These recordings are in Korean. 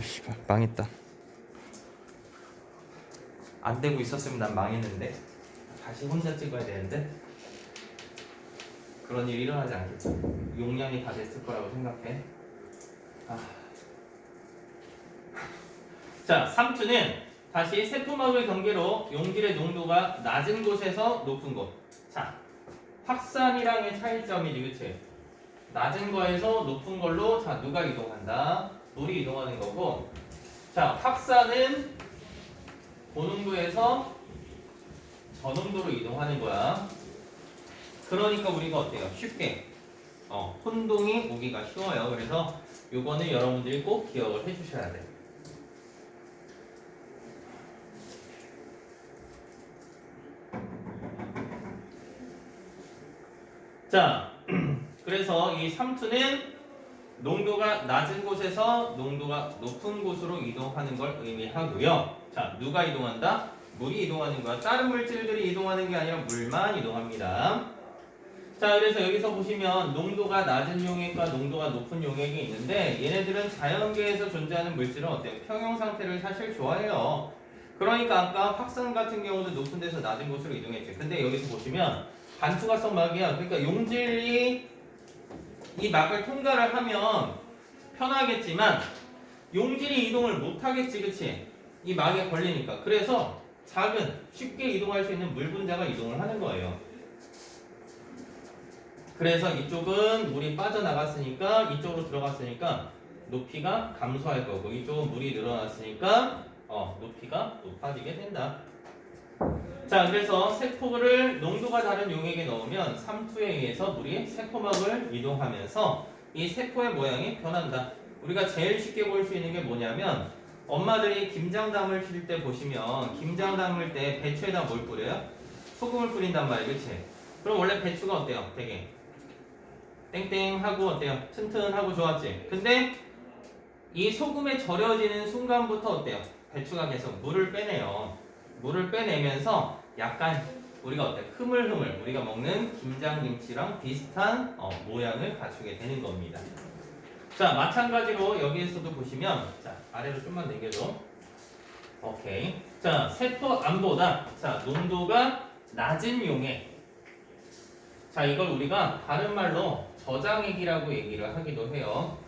씨발 망했다. 안 되고 있었으면 난 망했는데 다시 혼자 찍어야 되는데 그런 일이 일어나지 않겠죠. 용량이 다 됐을 거라고 생각해. 아. 자, 3투는 다시 세포막을 경계로 용질의 농도가 낮은 곳에서 높은 곳. 자, 확산이랑의 차이점이지, 그치? 낮은 거에서 높은 걸로 자 누가 이동한다? 물이 이동하는 거고. 자, 확산은 고농도에서 저농도로 이동하는 거야. 그러니까 우리가 어때요? 쉽게 혼동이 오기가 쉬워요. 그래서 요거는 여러분들이 꼭 기억을 해주셔야 돼요. 자, 그래서 이 3투는 농도가 낮은 곳에서 농도가 높은 곳으로 이동하는 걸 의미하고요. 자, 누가 이동한다? 물이 이동하는 거야. 다른 물질들이 이동하는 게 아니라 물만 이동합니다. 자, 그래서 여기서 보시면 농도가 낮은 용액과 농도가 높은 용액이 있는데 얘네들은 자연계에서 존재하는 물질은 어때요? 평형 상태를 사실 좋아해요. 그러니까 아까 확산 같은 경우도 높은 데서 낮은 곳으로 이동했죠. 근데 여기서 보시면 반투과성 막이야. 그러니까 용질이 이 막을 통과를 하면 편하겠지만 용질이 이동을 못하겠지, 그치? 이 막에 걸리니까. 그래서 작은, 쉽게 이동할 수 있는 물 분자가 이동을 하는 거예요. 그래서 이쪽은 물이 빠져나갔으니까 이쪽으로 들어갔으니까 높이가 감소할 거고 이쪽은 물이 늘어났으니까 높이가 높아지게 된다. 자, 그래서 세포를 농도가 다른 용액에 넣으면 3투에 의해서 물이 세포막을 이동하면서 이 세포의 모양이 변한다. 우리가 제일 쉽게 볼 수 있는 게 뭐냐면 엄마들이 김장 담을 칠 때 보시면 김장 담을 때 배추에다 뭘 뿌려요? 소금을 뿌린단 말이에요. 그치? 그럼 원래 배추가 어때요? 되게 땡땡하고 어때요? 튼튼하고 좋았지? 근데 이 소금에 절여지는 순간부터 어때요? 배추가 계속 물을 빼내요. 물을 빼내면서 약간 우리가 어때? 흐물흐물 우리가 먹는 김장김치랑 비슷한 모양을 갖추게 되는 겁니다. 자, 마찬가지로 여기에서도 보시면 자, 아래로 좀만 당겨줘. 오케이. 자, 세포 안보다 자, 농도가 낮은 용액. 자, 이걸 우리가 다른 말로 저장액이라고 얘기를 하기도 해요.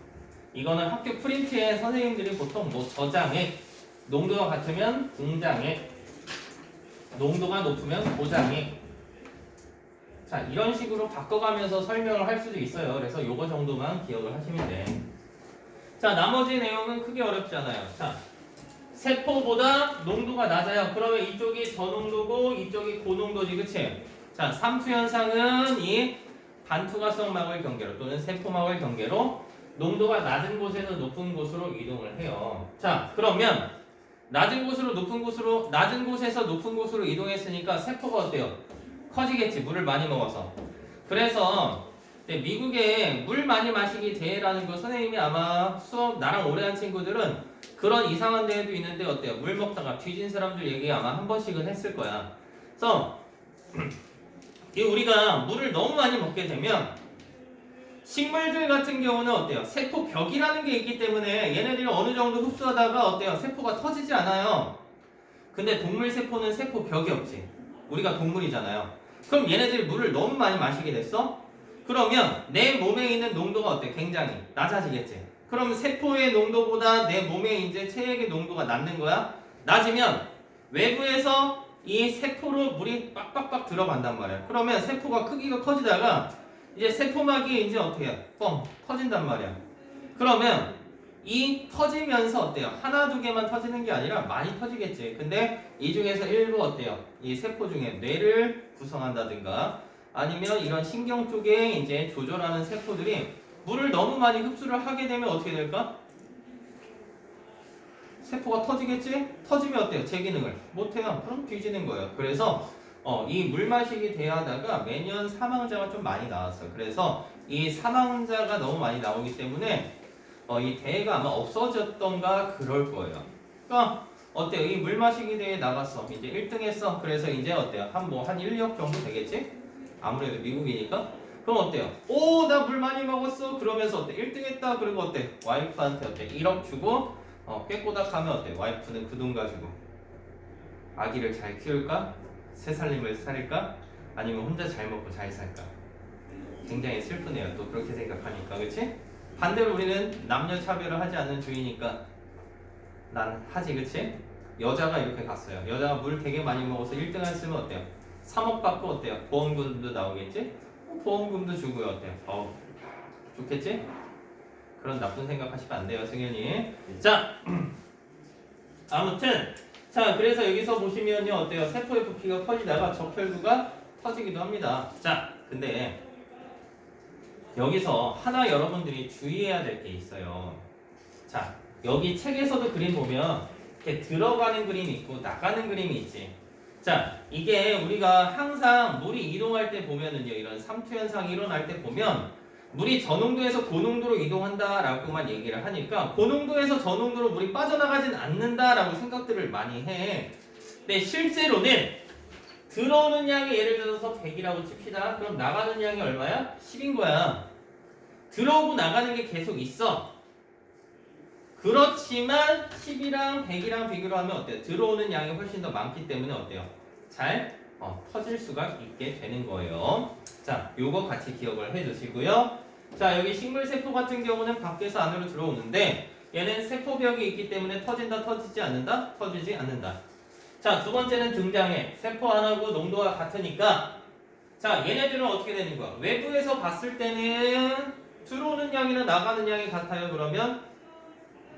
이거는 학교 프린트에 선생님들이 보통 뭐 저장액, 농도가 같으면 공장액, 농도가 높으면 고장액. 자, 이런 식으로 바꿔가면서 설명을 할 수도 있어요. 그래서 요거 정도만 기억을 하시면 돼. 자, 나머지 내용은 크게 어렵지 않아요. 자, 세포보다 농도가 낮아요. 그러면 이쪽이 저농도고 이쪽이 고농도지, 그치? 자, 삼투 현상은 이 반투과성 막을 경계로 또는 세포막을 경계로 농도가 낮은 곳에서 높은 곳으로 이동을 해요. 자, 그러면 낮은 곳에서 높은 곳으로 이동했으니까 세포가 어때요? 커지겠지, 물을 많이 먹어서. 그래서 미국에 물 많이 마시기 대회라는 거 선생님이 아마 수업 나랑 오래 한 친구들은 그런 이상한 대회도 있는데 어때요? 물 먹다가 뒤진 사람들 얘기 아마 한 번씩은 했을 거야. 그래서 우리가 물을 너무 많이 먹게 되면 식물들 같은 경우는 어때요? 세포벽이라는 게 있기 때문에 얘네들이 어느 정도 흡수하다가 어때요? 세포가 터지지 않아요. 근데 동물 세포는 세포벽이 없지. 우리가 동물이잖아요. 그럼 얘네들이 물을 너무 많이 마시게 됐어? 그러면 내 몸에 있는 농도가 어때? 굉장히 낮아지겠지. 그럼 세포의 농도보다 내 몸에 이제 체액의 농도가 낮는 거야? 낮으면 외부에서 이 세포로 물이 빡빡빡 들어간단 말이야. 그러면 세포가 크기가 커지다가 이제 세포막이 이제 어떻게 해? 뻥 터진단 말이야. 그러면 이 터지면서 어때요? 하나 두 개만 터지는 게 아니라 많이 터지겠지. 근데 이 중에서 일부 어때요? 이 세포 중에 뇌를 구성한다든가 아니면 이런 신경 쪽에 이제 조절하는 세포들이 물을 너무 많이 흡수를 하게 되면 어떻게 될까? 세포가 터지겠지? 터지면 어때요? 제 기능을 못해요. 그럼 뒤지는 거예요. 그래서 이 물 마시기 대하다가 매년 사망자가 좀 많이 나왔어요. 그래서 이 사망자가 너무 많이 나오기 때문에 이 대회가 아마 없어졌던가 그럴 거예요. 그러니까 어때요? 이 물 마시기 대회에 나갔어. 이제 1등 했어. 그래서 이제 어때요? 한 1억 정도 되겠지? 아무래도 미국이니까. 그럼 어때요? 오, 나 물 많이 먹었어. 그러면서 어때? 1등 했다. 그리고 어때? 와이프한테 어때? 1억 주고 꾀꼬닥하면 어때? 와이프는 그 돈 가지고 아기를 잘 키울까? 새 살림을 차릴까? 아니면 혼자 잘 먹고 잘 살까? 굉장히 슬프네요. 또 그렇게 생각하니까, 그치? 반대로 우리는 남녀 차별을 하지 않는 주의니까 난 하지, 그치? 여자가 이렇게 갔어요. 여자가 물 되게 많이 먹어서 1등 했으면 어때요? 3억 받고 어때요? 보험금도 나오겠지? 보험금도 주고요. 어때요? 좋겠지? 그런 나쁜 생각하시면 안 돼요, 승현이. 자, 아무튼 자, 그래서 여기서 보시면요, 어때요? 세포의 부피가 커지다가 적혈구가 터지기도 합니다. 자, 근데 여기서 하나 여러분들이 주의해야 될 게 있어요. 자, 여기 책에서도 그림 보면 이렇게 들어가는 그림이 있고 나가는 그림이 있지. 자, 이게 우리가 항상 물이 이동할 때 보면은요, 이런 삼투 현상이 일어날 때 보면 물이 저농도에서 고농도로 이동한다라고만 얘기를 하니까 고농도에서 저농도로 물이 빠져나가진 않는다라고 생각들을 많이 해. 근데 실제로는 들어오는 양이 예를 들어서 100이라고 칩시다. 그럼 나가는 양이 얼마야? 10인 거야. 들어오고 나가는 게 계속 있어. 그렇지만 10이랑 100이랑 비교를 하면 어때요? 들어오는 양이 훨씬 더 많기 때문에 어때요? 잘 터질 수가 있게 되는 거예요. 자, 요거 같이 기억을 해주시고요. 자, 여기 식물세포 같은 경우는 밖에서 안으로 들어오는데 얘는 세포벽이 있기 때문에 터진다, 터지지 않는다? 터지지 않는다. 자, 두 번째는 등장해. 세포 안하고 농도가 같으니까 자, 얘네들은 어떻게 되는 거야? 외부에서 봤을 때는 들어오는 양이나 나가는 양이 같아요. 그러면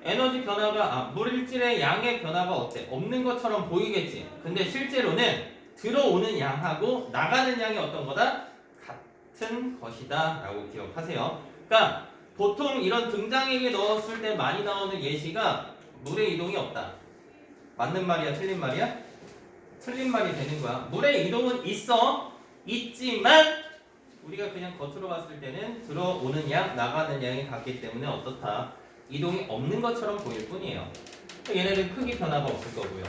에너지 변화가 물질의 양의 변화가 어때? 없는 것처럼 보이겠지. 근데 실제로는 들어오는 양하고 나가는 양이 어떤 거다? 같은 것이다 라고 기억하세요. 그러니까 보통 이런 등장액에 넣었을 때 많이 나오는 예시가 물의 이동이 없다. 맞는 말이야? 틀린 말이야? 틀린 말이 되는 거야. 물의 이동은 있지만 우리가 그냥 겉으로 봤을 때는 들어오는 양, 나가는 양이 같기 때문에 어떻다? 이동이 없는 것처럼 보일 뿐이에요. 얘네들 크기 변화가 없을 거고요.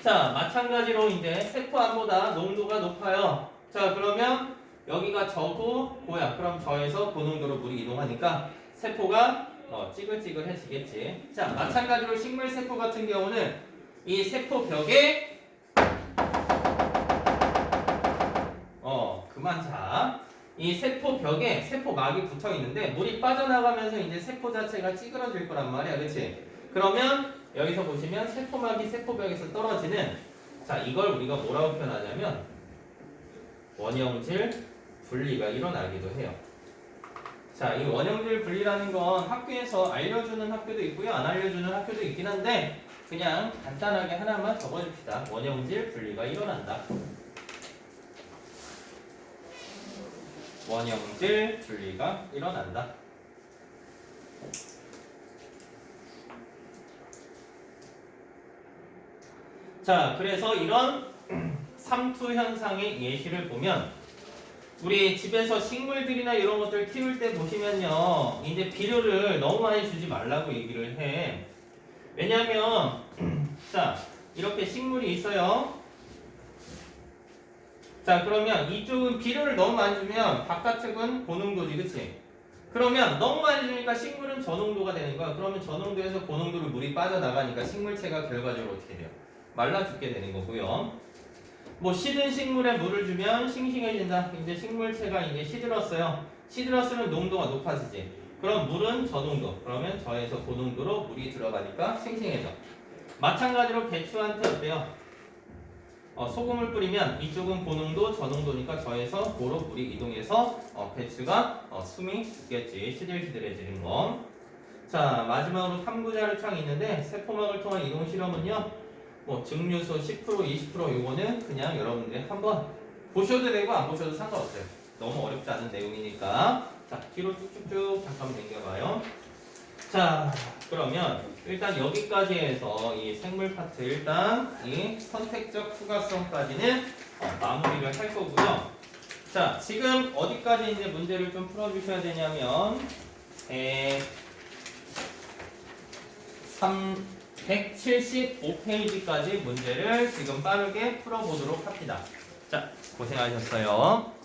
자, 마찬가지로 이제 세포 안보다 농도가 높아요. 자, 그러면 여기가 저고 고야. 그럼 저에서 고농도로 물이 이동하니까 세포가 찌글찌글해지겠지. 자, 마찬가지로 식물 세포 같은 경우는 이 세포 벽에 그만 자. 이 세포 벽에 세포막이 붙어 있는데 물이 빠져나가면서 이제 세포 자체가 찌그러질 거란 말이야. 그렇지? 그러면 여기서 보시면 세포막이 세포벽에서 떨어지는 자, 이걸 우리가 뭐라고 표현하냐면 원형질 분리가 일어나기도 해요. 자, 이 원형질 분리라는 건 학교에서 알려주는 학교도 있고요. 안 알려주는 학교도 있긴 한데 그냥 간단하게 하나만 적어줍시다. 원형질 분리가 일어난다. 원형질 분리가 일어난다. 자, 그래서 이런 삼투 현상의 예시를 보면 우리 집에서 식물들이나 이런 것들 키울 때 보시면요, 이제 비료를 너무 많이 주지 말라고 얘기를 해. 왜냐면 자, 이렇게 식물이 있어요. 자, 그러면 이쪽은 비료를 너무 많이 주면 바깥쪽은 고농도지, 그치? 그러면 너무 많이 주니까 식물은 저농도가 되는 거야. 그러면 저농도에서 고농도로 물이 빠져나가니까 식물체가 결과적으로 어떻게 돼요? 말라 죽게 되는 거고요. 뭐 시든 식물에 물을 주면 싱싱해진다. 이제 식물체가 이제 시들었어요. 시들었으면 농도가 높아지지. 그럼 물은 저농도. 그러면 저에서 고농도로 물이 들어가니까 싱싱해져. 마찬가지로 배추한테 어때요? 소금을 뿌리면 이쪽은 고농도, 저농도니까 저에서 고로 물이 이동해서 배추가 숨이 죽겠지. 시들시들해지는 거. 자, 마지막으로 탐구자료창이 있는데 세포막을 통한 이동 실험은요. 뭐 증류소 10%, 20% 요거는 그냥 여러분들이 한번 보셔도 되고 안 보셔도 상관없어요. 너무 어렵지 않은 내용이니까. 자, 뒤로 쭉쭉쭉 잠깐 당겨봐요. 자, 그러면 일단 여기까지 해서 이 생물 파트 일단 이 선택적 투과성까지는 마무리를 할 거고요. 자, 지금 어디까지 이제 문제를 좀 풀어주셔야 되냐면 175페이지까지 문제를 지금 빠르게 풀어보도록 합니다. 자, 고생하셨어요.